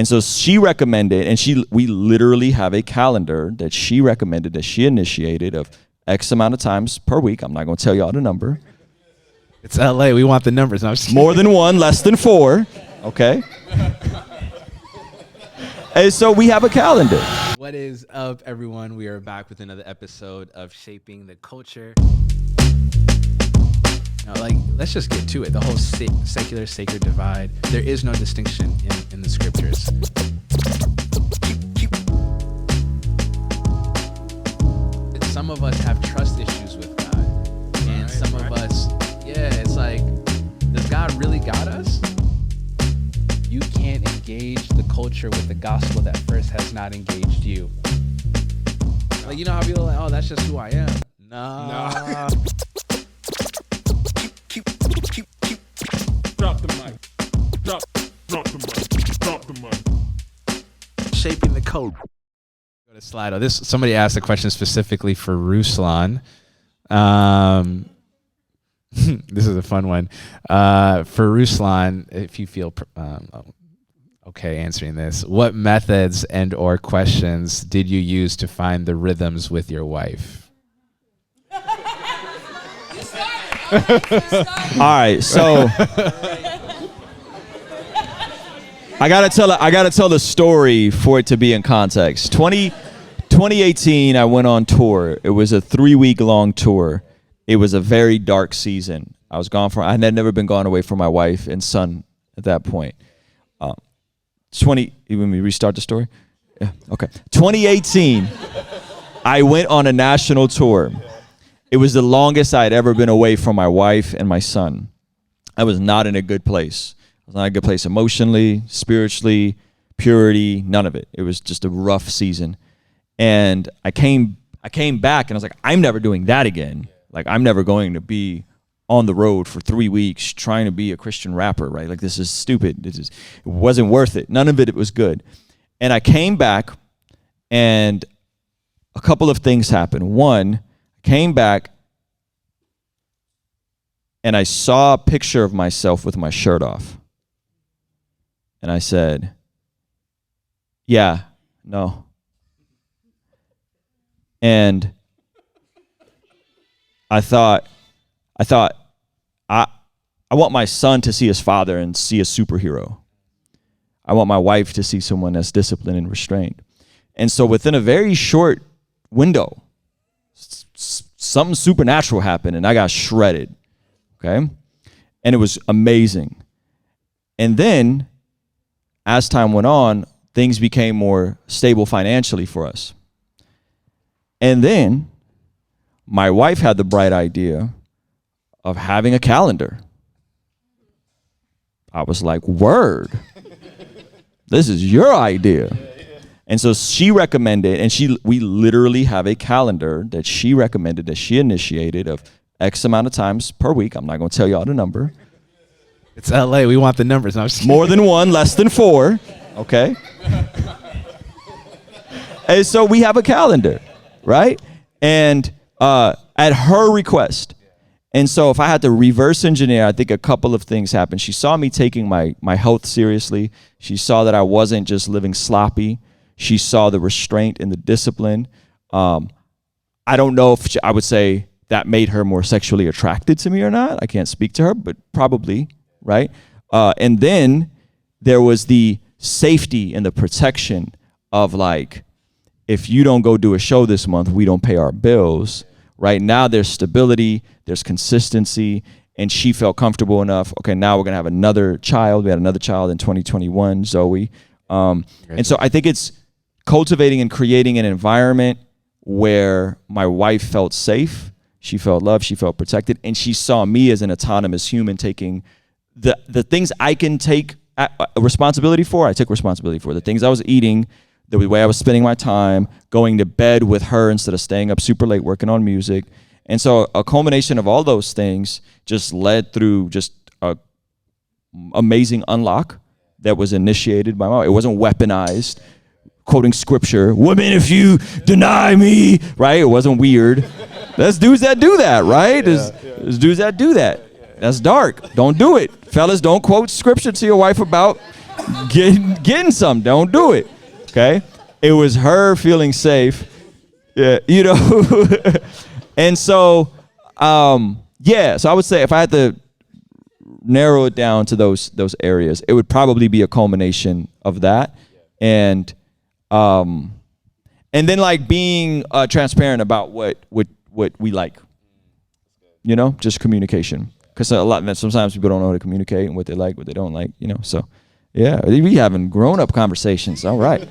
And so she recommended, and we literally have a calendar that she recommended, that she initiated, of X amount of times per week. I'm not going to tell y'all the number. It's LA. We want the numbers. No, more than 1, less than 4. Okay. And so we have a calendar. What is up, everyone? We are back with another episode of Shaping the Culture. Now, let's just get to it. The whole secular sacred divide. There is no distinction in the scriptures. Some of us have trust issues with God, and some of us, it's like, does God really got us? You can't engage the culture with the gospel that first has not engaged you. Like, you know how people are like, oh, that's just who I am. Nah. Keep. Drop the mic. Drop the mic. Shaping the code. Go to Slido. Somebody asked a question specifically for Ruslan. This is a fun one. For Ruslan, if you feel okay answering this, what methods and or questions did you use to find the rhythms with your wife? All right, so I gotta tell the story for it to be in context. 2018, I went on tour. It was a 3-week long tour. It was a very dark season. I had never been gone away from my wife and son at that point. You want me to restart the story? Yeah, okay. 2018, I went on a national tour. It was the longest I had ever been away from my wife and my son. I was not in a good place. I was not in a good place emotionally, spiritually, purity, none of it. It was just a rough season. And I came back and I was like, I'm never doing that again. Like, I'm never going to be on the road for 3 weeks trying to be a Christian rapper, right? Like, this is stupid. It wasn't worth it. None of it was good. And I came back and a couple of things happened. One, I came back and I saw a picture of myself with my shirt off. And I said, yeah, no. And I thought, I want my son to see his father and see a superhero. I want my wife to see someone that's disciplined and restrained. And so within a very short window, something supernatural happened and I got shredded, okay? And it was amazing. And then, as time went on, things became more stable financially for us. And then, my wife had the bright idea of having a calendar. I was like, word. This is your idea. And so she recommended, and we literally have a calendar that she recommended, that she initiated, of X amount of times per week. I'm not going to tell y'all the number. It's LA. We want the numbers. No, more than 1, less than 4. Okay. And so we have a calendar, right? And at her request. And so if I had to reverse engineer, I think a couple of things happened. She saw me taking my health seriously. She saw that I wasn't just living sloppy. She saw the restraint and the discipline. I don't know if I would say that made her more sexually attracted to me or not. I can't speak to her, but probably, right? And then there was the safety and the protection of, like, if you don't go do a show this month, we don't pay our bills. Right now, there's stability, there's consistency, and she felt comfortable enough. Okay, now we're gonna have another child. We had another child in 2021, Zoe. And so I think it's cultivating and creating an environment where my wife felt safe, she felt loved, she felt protected, and she saw me as an autonomous human taking the things I can take responsibility for. I took responsibility for the things I was eating, the way I was spending my time, going to bed with her instead of staying up super late working on music. And so a culmination of all those things just led through just a amazing unlock that was initiated by my wife. It wasn't weaponized, quoting scripture, women, if you deny me, right? It wasn't weird. There's dudes that do that, right? There's dudes that do that. That's dark. Don't do it. Fellas, don't quote scripture to your wife about getting some. Don't do it. Okay. It was her feeling safe. Yeah, you know. And so, yeah. So I would say if I had to narrow it down to those areas, it would probably be a culmination of that, and then like being transparent about what we like. You know, just communication. Because sometimes people don't know how to communicate and what they like, what they don't like. You know, so yeah, we having grown up conversations. All right.